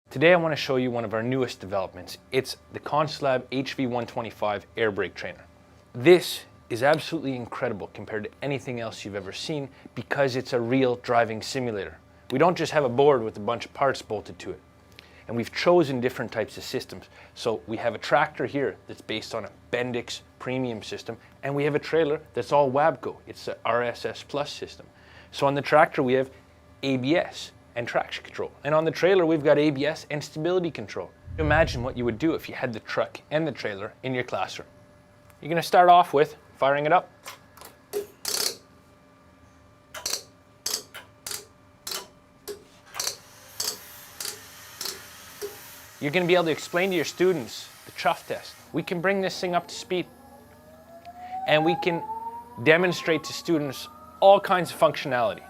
Today I want to show you one of our newest developments. It's the Consulab HV125 Air Brake Trainer. This is absolutely incredible compared to anything else you've ever seen because it's a real driving simulator. We don't just have a board with a bunch of parts bolted to it. And we've chosen different types of systems. So we have a tractor here that's based on a Bendix premium system, and we have a trailer that's all Wabco. It's a RSS Plus system. So on the tractor we have ABS and traction control. And on the trailer we've got ABS and stability control. Imagine what you would do if you had the truck and the trailer in your classroom. You're going to start off with firing it up. You're going to be able to explain to your students the chuff test. We can bring this thing up to speed and we can demonstrate to students all kinds of functionality.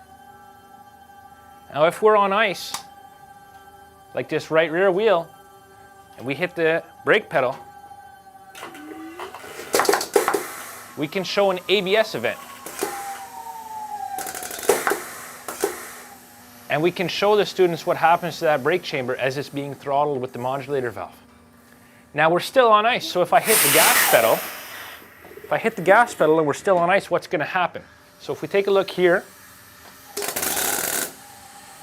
Now if we're on ice, like this right rear wheel, and we hit the brake pedal, we can show an ABS event. And we can show the students what happens to that brake chamber as it's being throttled with the modulator valve. Now we're still on ice, so if I hit the gas pedal, and we're still on ice, what's going to happen? So if we take a look here,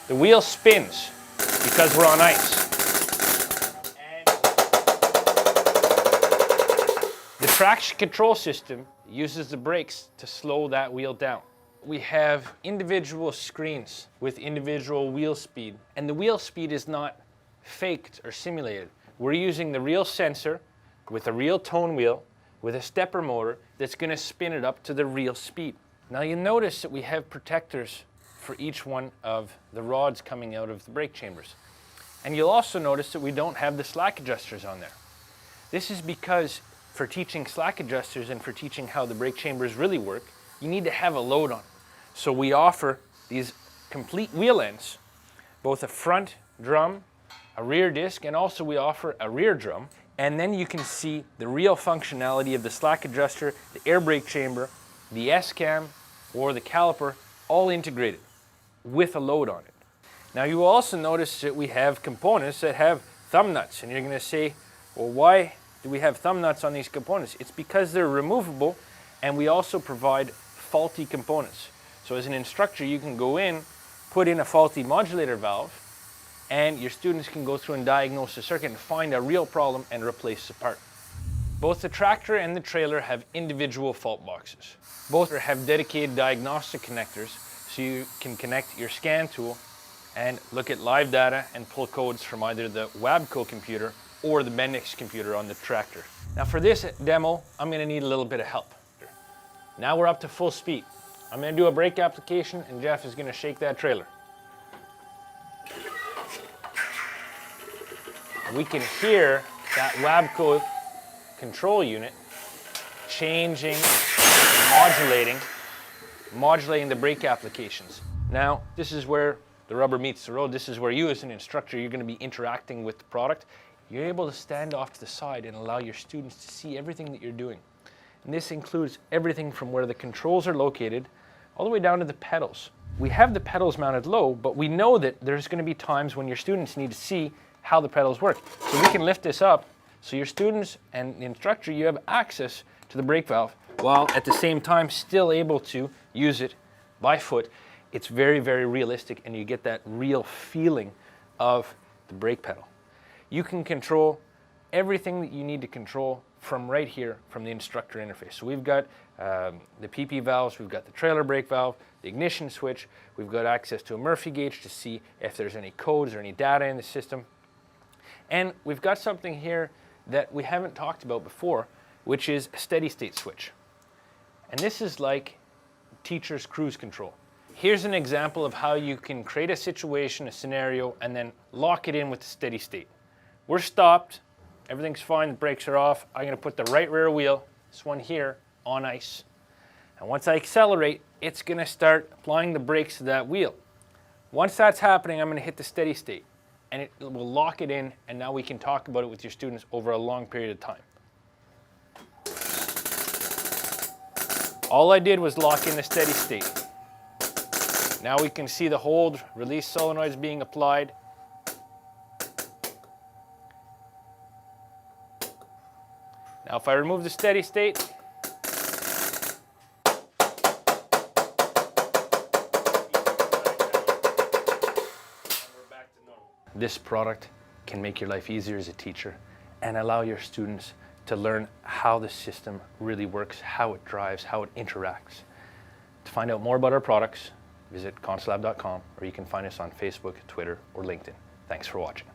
the wheel spins because we're on ice. And the traction control system uses the brakes to slow that wheel down. We have individual screens with individual wheel speed, and the wheel speed is not faked or simulated. We're using the real sensor with a real tone wheel with a stepper motor that's going to spin it up to the real speed. Now you'll notice that we have protectors for each one of the rods coming out of the brake chambers. And you'll also notice that we don't have the slack adjusters on there. This is because for teaching slack adjusters and for teaching how the brake chambers really work, you need to have a load on. So we offer these complete wheel ends, both a front drum, a rear disc, and also we offer a rear drum. And then you can see the real functionality of the slack adjuster, the air brake chamber, the S-cam, or the caliper, all integrated with a load on it. Now you will also notice that we have components that have thumb nuts, and you're going to say, well, why do we have thumb nuts on these components? It's because they're removable, and we also provide faulty components. So as an instructor, you can go in, put in a faulty modulator valve, and your students can go through and diagnose the circuit and find a real problem and replace the part. Both the tractor and the trailer have individual fault boxes. Both have dedicated diagnostic connectors, so you can connect your scan tool and look at live data and pull codes from either the Wabco computer or the Bendix computer on the tractor. Now for this demo, I'm going to need a little bit of help. Now we're up to full speed. I'm going to do a brake application and Jeff is going to shake that trailer. And we can hear that Wabco control unit changing, modulating the brake applications. Now, this is where the rubber meets the road. This is where you as an instructor, you're going to be interacting with the product. You're able to stand off to the side and allow your students to see everything that you're doing. And this includes everything from where the controls are located all the way down to the pedals. We have the pedals mounted low, but we know that there's going to be times when your students need to see how the pedals work. So we can lift this up so your students and the instructor, you have access to the brake valve while at the same time still able to use it by foot. It's very, very realistic, and you get that real feeling of the brake pedal. You can control everything that you need to control from right here from the instructor interface. So we've got the PP valves, we've got the trailer brake valve, the ignition switch, we've got access to a Murphy gauge to see if there's any codes or any data in the system. And we've got something here that we haven't talked about before, which is a steady state switch. And this is like teacher's cruise control. Here's an example of how you can create a situation, a scenario, and then lock it in with the steady state. We're stopped, everything's fine, the brakes are off. I'm going to put the right rear wheel, this one here, on ice. And once I accelerate, it's going to start applying the brakes to that wheel. Once that's happening, I'm going to hit the steady state, and it will lock it in, and now we can talk about it with your students over a long period of time. All I did was lock in the steady state. Now we can see the hold release solenoids being applied. Now if I remove the steady state, this product can make your life easier as a teacher and allow your students to learn how the system really works, how it drives, how it interacts. To find out more about our products, visit consulab.com, or you can find us on Facebook, Twitter, or LinkedIn. Thanks for watching.